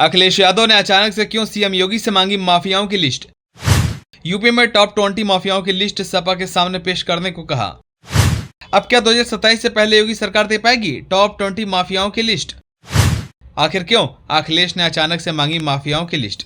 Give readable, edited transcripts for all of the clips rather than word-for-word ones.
अखिलेश यादव ने अचानक से क्यों सीएम योगी से मांगी माफियाओं की लिस्ट। यूपी में टॉप 20 माफियाओं की लिस्ट सपा के सामने पेश करने को कहा। अब क्या 2027 से पहले योगी सरकार दे पाएगी टॉप 20 माफियाओं की लिस्ट? आखिर क्यों अखिलेश ने अचानक से मांगी माफियाओं की लिस्ट,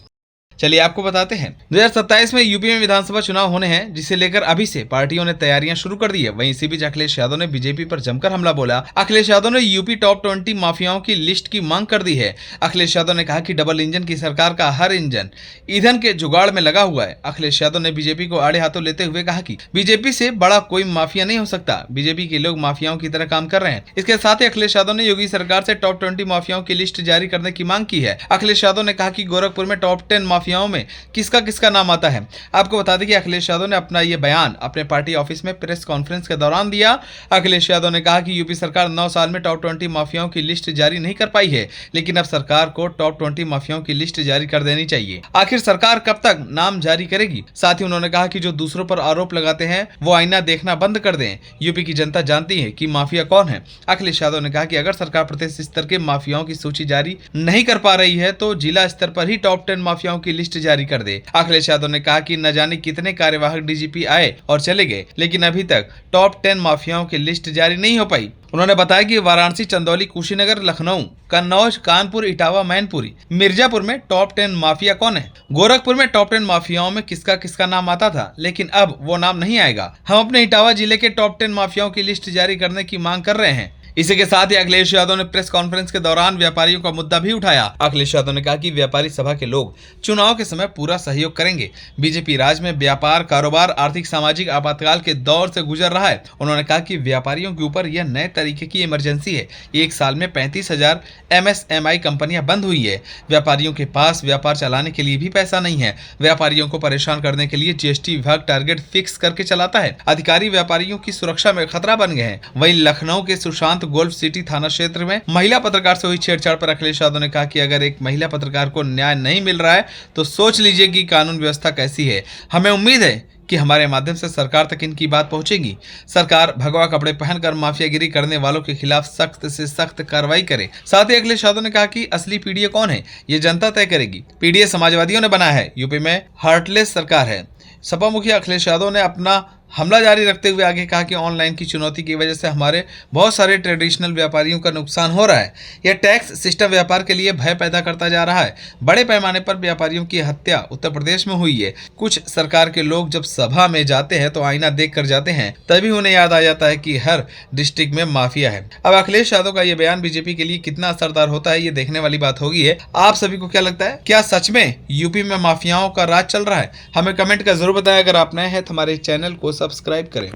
चलिए आपको बताते हैं। 2027 में यूपी में विधानसभा चुनाव होने हैं, जिसे लेकर अभी से पार्टियों ने तैयारियां शुरू कर दी है। वहीं इसी बीच अखिलेश यादव ने बीजेपी पर जमकर हमला बोला। अखिलेश यादव ने यूपी टॉप 20 माफियाओं की लिस्ट की मांग कर दी है। अखिलेश यादव ने कहा कि डबल इंजन की सरकार का हर इंजन ईंधन के जुगाड़ में लगा हुआ है। अखिलेश यादव ने बीजेपी को आड़े हाथों लेते हुए कहा कि बीजेपी से बड़ा कोई माफिया नहीं हो सकता, बीजेपी के लोग माफियाओं की तरह काम कर रहे हैं। इसके साथ ही अखिलेश यादव ने योगी सरकार से टॉप 20 माफियाओं की लिस्ट जारी करने की मांग की है। अखिलेश यादव ने कहा कि गोरखपुर में टॉप 10 माफियाओं में किसका किसका नाम आता है। आपको बता दें कि अखिलेश यादव ने अपना ये बयान अपने पार्टी ऑफिस में प्रेस कॉन्फ्रेंस के दौरान दिया। अखिलेश यादव ने कहा कि यूपी सरकार 9 साल में टॉप 20 माफियाओं की लिस्ट जारी नहीं कर पाई है, लेकिन अब सरकार को टॉप 20 माफियाओं की लिस्ट जारी कर देनी चाहिए। आखिर सरकार कब तक नाम जारी करेगी? साथ ही उन्होंने कहा कि जो दूसरों पर आरोप लगाते हैं वो आईना देखना बंद कर दें। यूपी की जनता जानती है कि माफिया कौन है। अखिलेश यादव ने कहा कि अगर सरकार प्रदेश स्तर के माफियाओं की सूची जारी नहीं कर पा रही है तो जिला स्तर पर ही टॉप 10 माफियाओं की लिस्ट जारी कर दे। अखिलेश यादव ने कहा कि न जाने कितने कार्यवाहक डीजीपी आए और चले गए, लेकिन अभी तक टॉप 10 माफियाओं की लिस्ट जारी नहीं हो पाई। उन्होंने बताया कि वाराणसी, चंदौली, कुशीनगर, लखनऊ, कन्नौज, कानपुर, इटावा, मैनपुरी, मिर्जापुर में टॉप 10 माफिया कौन है। गोरखपुर में टॉप 10 माफियाओं में किसका किसका नाम आता था, लेकिन अब वो नाम नहीं आएगा। हम अपने इटावा जिले के टॉप 10 माफियाओं की लिस्ट जारी करने की मांग कर रहे हैं। इसी के साथ ही अखिलेश यादव ने प्रेस कॉन्फ्रेंस के दौरान व्यापारियों का मुद्दा भी उठाया। अखिलेश यादव ने कहा कि व्यापारी सभा के लोग चुनाव के समय पूरा सहयोग करेंगे। बीजेपी राज्य में व्यापार, कारोबार, आर्थिक सामाजिक आपातकाल के दौर से गुजर रहा है। उन्होंने कहा कि व्यापारियों के ऊपर यह नए तरीके की इमरजेंसी है। एक साल में 35,000 MSMI कंपनियां बंद हुई है। व्यापारियों के पास व्यापार चलाने के लिए भी पैसा नहीं है। व्यापारियों को परेशान करने के लिए जीएसटी विभाग टारगेट फिक्स करके चलाता है। अधिकारी व्यापारियों की सुरक्षा में खतरा बन गए हैं। वहीं लखनऊ के सुशांत गोल्फ सिटी थाना क्षेत्र में महिला पत्रकार से हुई छेड़छाड़ पर अखिलेश यादव ने कहा कि अगर एक महिला पत्रकार को न्याय नहीं मिल रहा है तो सोच लीजिए कि कानून व्यवस्था कैसी है। हमें उम्मीद है कि हमारे माध्यम से सरकार तक इनकी बात पहुंचेगी। सरकार भगवा कपड़े पहनकर माफियागिरी करने वालों के खिलाफ सख्त से सख्त कार्रवाई करे। साथ ही अखिलेश यादव ने कहा कि असली पीडीए कौन है ये जनता तय करेगी। पीडीए समाजवादियों ने बनाया है। यूपी में हार्टलेस सरकार है। सपा मुखिया अखिलेश यादव ने अपना हमला जारी रखते हुए आगे कहा कि ऑनलाइन की चुनौती की वजह से हमारे बहुत सारे ट्रेडिशनल व्यापारियों का नुकसान हो रहा है। यह टैक्स सिस्टम व्यापार के लिए भय पैदा करता जा रहा है। बड़े पैमाने पर व्यापारियों की हत्या उत्तर प्रदेश में हुई है। कुछ सरकार के लोग जब सभा में जाते हैं तो आईना देख कर जाते हैं, तभी उन्हें याद आ जाता है कि हर डिस्ट्रिक्ट में माफिया है। अब अखिलेश यादव का यह बयान बीजेपी के लिए कितना असरदार होता है ये देखने वाली बात होगी है। आप सभी को क्या लगता है, क्या सच में यूपी में माफियाओं का राज चल रहा है? हमें कमेंट कर जरूर बताएं। अगर आप नए हैं तो हमारे चैनल को सब्सक्राइब करें।